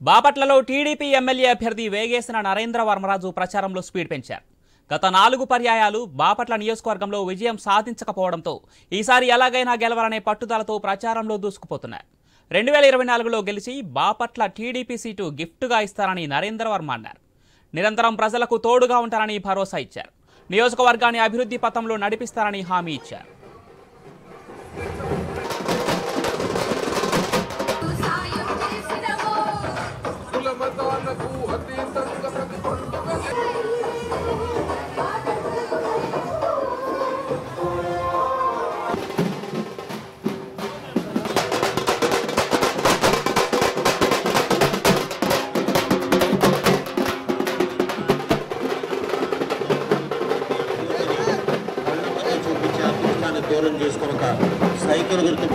బాపట్లలో TDP MLA అభ్యర్థి వేగేసిన నరేంద్ర వర్మరాజు ప్రచారంలో స్పీడ్ పెంచారు. గత 4 పర్యాయాలు బాపట్ల నియోజకవర్గంలో విజయం సాధించకపోవడంతో ఈసారి ఎలాగైనా గెలవాలనే పట్టుదలతో ప్రచారంలో దూసుకుపోతున్నారు. 2024లో గెలిచి బాపట్ల టీడీపీ సీటు గిఫ్ట్గా ఇస్తారని నరేంద్ర వర్మ అన్నారు. నిరంతరం ప్రజలకు తోడుగా ఉంటారని భరోసా ఇచ్చారు. నియోజకవర్గాన్ని అభివృద్ధి పథంలో నడిపిస్తారని హామీ ఇచ్చారు. దూరం చేసుకుని ఒక సైకిల్ గుర్తు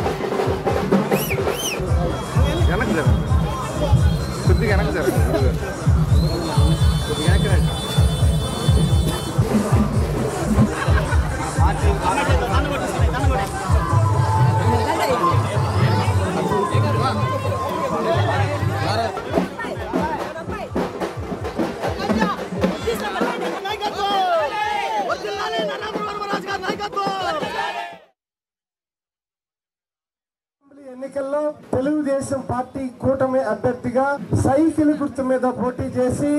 కొద్దిగా వెనక్కి జరగదు. ఎన్నికల్లో తెలుగుదేశం పార్టీ కూటమి అభ్యర్థిగా సైకిల్ గుర్తు మీద పోటీ చేసి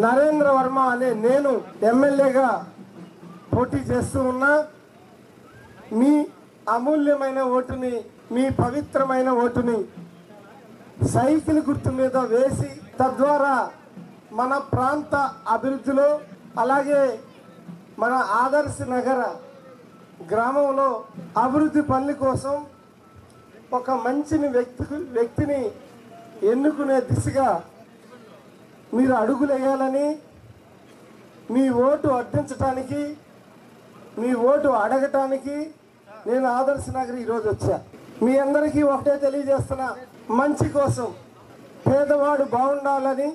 నరేంద్ర వర్మ అనే నేను ఎమ్మెల్యేగా పోటీ చేస్తూ ఉన్నా. మీ అమూల్యమైన ఓటుని, మీ పవిత్రమైన ఓటుని సైకిల్ గుర్తు మీద వేసి తద్వారా మన ప్రాంత అభివృద్ధిలో, అలాగే మన ఆదర్శ నగర గ్రామంలో అభివృద్ధి పనుల కోసం ఒక మంచిని వ్యక్తిని ఎన్నుకునే దిశగా మీరు అడుగులేయాలని, మీ ఓటు అర్థించడానికి, మీ ఓటు అడగటానికి నేను ఆదర్శ నగర్ ఈరోజు వచ్చా. మీ అందరికీ ఒకటే తెలియజేస్తున్నా, మంచి కోసం, పేదవాడు బాగుండాలని,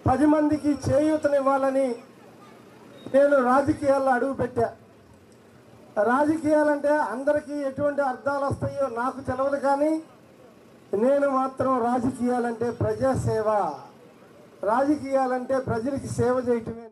10 మందికి చేయూతనివ్వాలని నేను రాజకీయాల్లో అడుగుపెట్టా. రాజకీయాలంటే అందరికీ ఎటువంటి అర్థాలు వస్తాయో నాకు తెలియదు, కానీ నేను మాత్రం రాజకీయాలంటే ప్రజాసేవ, రాజకీయాలంటే ప్రజలకి సేవ చేయటమే.